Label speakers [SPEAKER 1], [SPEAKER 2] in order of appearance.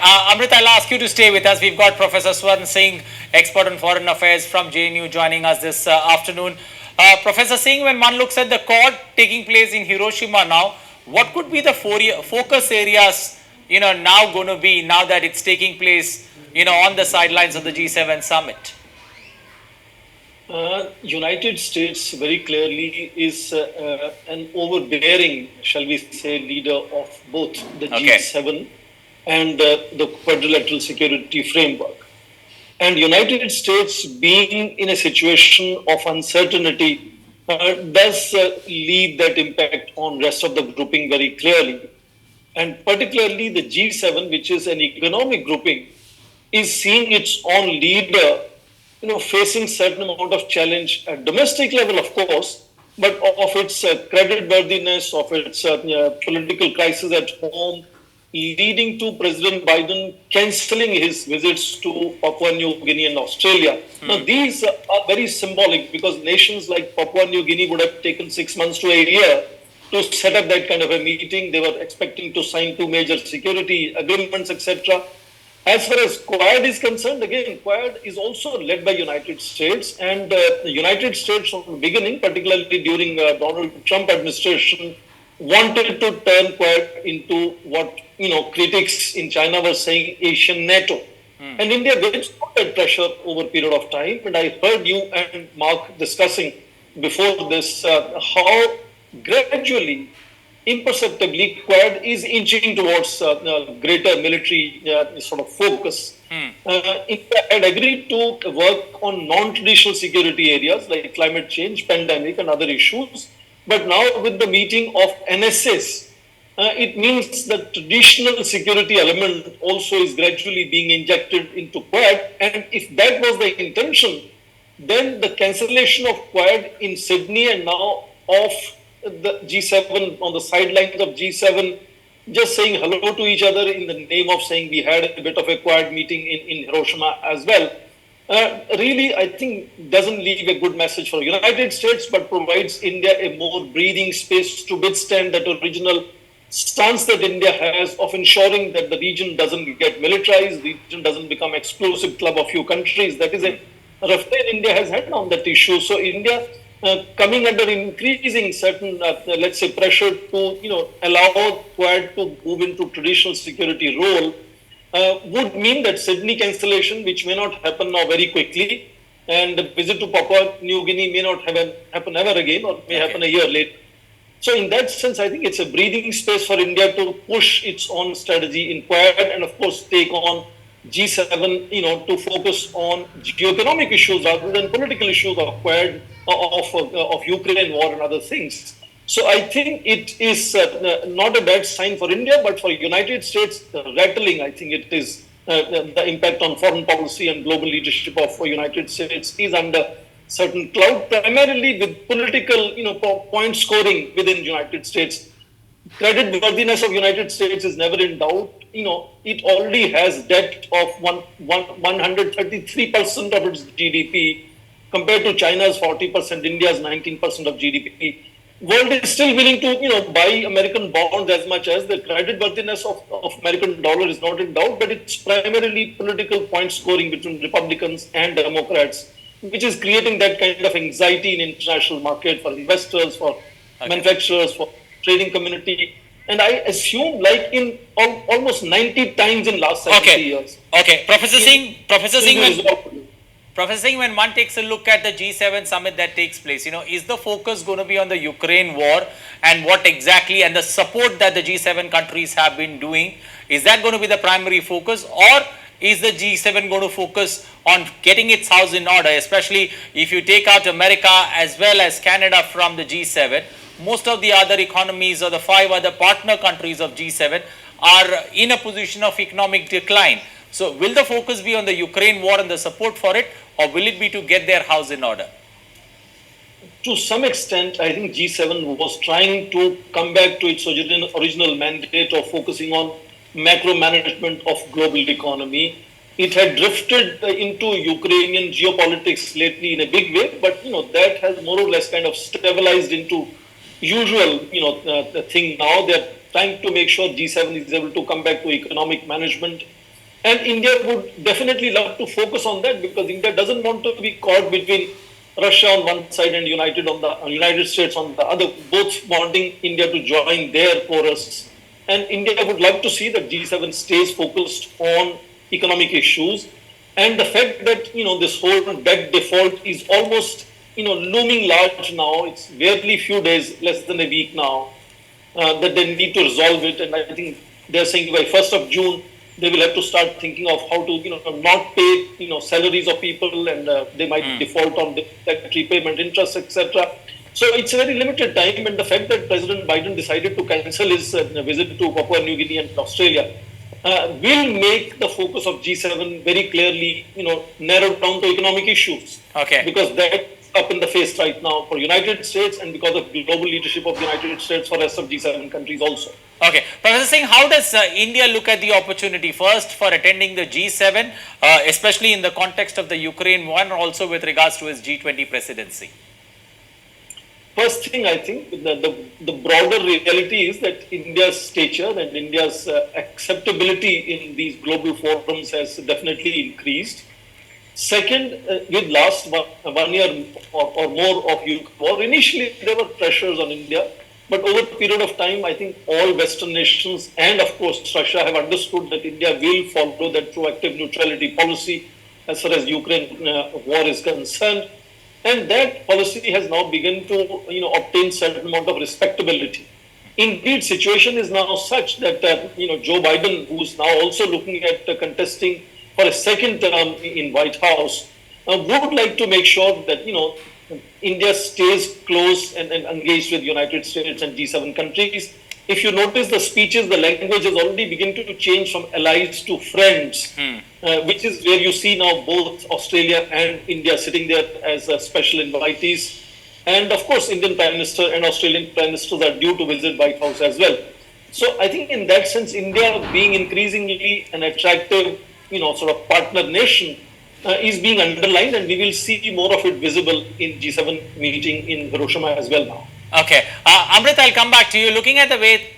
[SPEAKER 1] Amrit, I'll ask you to stay with us. We've got Professor Swarn Singh, expert on foreign affairs from JNU, joining us this afternoon. Professor Singh, when one looks at the Quad taking place in Hiroshima now, what could be the focus areas, now going to be, now that it's taking place, on the sidelines of the G7 summit?
[SPEAKER 2] United States very clearly is an overbearing, shall we say, leader of both the G7 and the quadrilateral security framework. And United States being in a situation of uncertainty does leave that impact on rest of the grouping very clearly. And particularly the G7, which is an economic grouping, is seeing its own leader facing certain amount of challenge at domestic level, of course, but of its creditworthiness, of its political crisis at home, leading to President Biden cancelling his visits to Papua New Guinea and Australia. Now, these are very symbolic because nations like Papua New Guinea would have taken 6 months to a year to set up that kind of a meeting. They were expecting to sign 2 major security agreements, etc. As far as Quad is concerned, again, Quad is also led by United States, and the United States from the beginning, particularly during Donald Trump administration, wanted to turn Quad into what critics in China were saying Asian NATO. And India gets that pressure over a period of time. And I heard you and Mark discussing before this how gradually, imperceptibly, Quad is inching towards greater military sort of focus. India had agreed to work on non-traditional security areas like climate change, pandemic, and other issues. But now, with the meeting of NSS, it means the traditional security element also is gradually being injected into Quad. And if that was the intention, then the cancellation of Quad in Sydney and now of the G7 on the sidelines of G7, just saying hello to each other in the name of saying we had a bit of a Quad meeting in Hiroshima as well, really, I think, doesn't leave a good message for the United States, but provides India a more breathing space to withstand that original stance that India has of ensuring that the region doesn't get militarized, the region doesn't become exclusive club of few countries. That is a refrain India has had on that issue. So India coming under increasing certain, let's say, pressure to allow Quad to move into traditional security role would mean that Sydney cancellation, which may not happen now very quickly, and the visit to Papua New Guinea may not happen ever again, or may happen a year later. So in that sense, I think it's a breathing space for India to push its own strategy in Quad, and of course take on G7, to focus on geoeconomic issues rather than political issues of Quad, of Ukraine war and other things. So I think it is not a bad sign for India, but for United States, rattling, I think it is the impact on foreign policy and global leadership of United States is under certain cloud, primarily with political, point scoring within United States. Credit worthiness of United States is never in doubt. It already has debt of 133% of its GDP compared to China's 40%, India's 19% of GDP. World is still willing to, buy American bonds as much as the credit worthiness of American dollar is not in doubt, but it's primarily political point scoring between Republicans and Democrats, which is creating that kind of anxiety in international market for investors, for manufacturers, for trading community. And I assume like in almost 90 times in last 70 years.
[SPEAKER 1] Okay, Professor Singh, when one takes a look at the G7 summit that takes place, is the focus going to be on the Ukraine war and what exactly, and the support that the G7 countries have been doing? Is that going to be the primary focus, or is the G7 going to focus on getting its house in order, especially if you take out America as well as Canada from the G7? Most of the other economies or the 5 other partner countries of G7 are in a position of economic decline. So will the focus be on the Ukraine war and the support for it, or will it be to get their house in order?
[SPEAKER 2] To some extent, I think G7 was trying to come back to its original mandate of focusing on macro management of global economy. It had drifted into Ukrainian geopolitics lately in a big way, but that has more or less kind of stabilized into usual the thing now. They're trying to make sure G7 is able to come back to economic management And India would definitely love to focus on that because India doesn't want to be caught between Russia on one side and United States on the other, both wanting India to join their chorus. And India would love to see that G7 stays focused on economic issues. And the fact that this whole debt default is almost looming large now. It's barely few days, less than a week now, that they need to resolve it. And I think they're saying by 1st of June they will have to start thinking of how to not pay salaries of people, and they might default on the debt repayment, interest, etc. So it's a very limited time, and the fact that President Biden decided to cancel his visit to Papua New Guinea and Australia will make the focus of G7 very clearly, narrowed down to economic issues.
[SPEAKER 1] Okay.
[SPEAKER 2] Because that's up in the face right now for United States, and because of the global leadership of United States for rest of G7 countries also.
[SPEAKER 1] Okay. Professor Singh, how does India look at the opportunity first for attending the G7, especially in the context of the Ukraine war, and also with regards to its G20 presidency?
[SPEAKER 2] First thing, I think the broader reality is that India's stature and India's acceptability in these global forums has definitely increased. Second, with last 1 year or more of Ukraine war, initially there were pressures on India, but over a period of time, I think all Western nations and of course Russia have understood that India will follow that proactive neutrality policy as far as Ukraine war is concerned. And that policy has now begun to, obtain certain amount of respectability. Indeed, situation is now such that, Joe Biden, who's now also looking at contesting for a second term in White House, would like to make sure that, India stays close and engaged with United States and G7 countries. If you notice the speeches, the language has already begun to change from allies to friends, which is where you see now both Australia and India sitting there as special invitees. And of course, Indian Prime Minister and Australian Prime Ministers are due to visit White House as well. So I think in that sense, India being increasingly an attractive, sort of partner nation is being underlined, and we will see more of it visible in G7 meeting in Hiroshima as well now.
[SPEAKER 1] Okay. Amrit, I'll come back to you. Looking at the way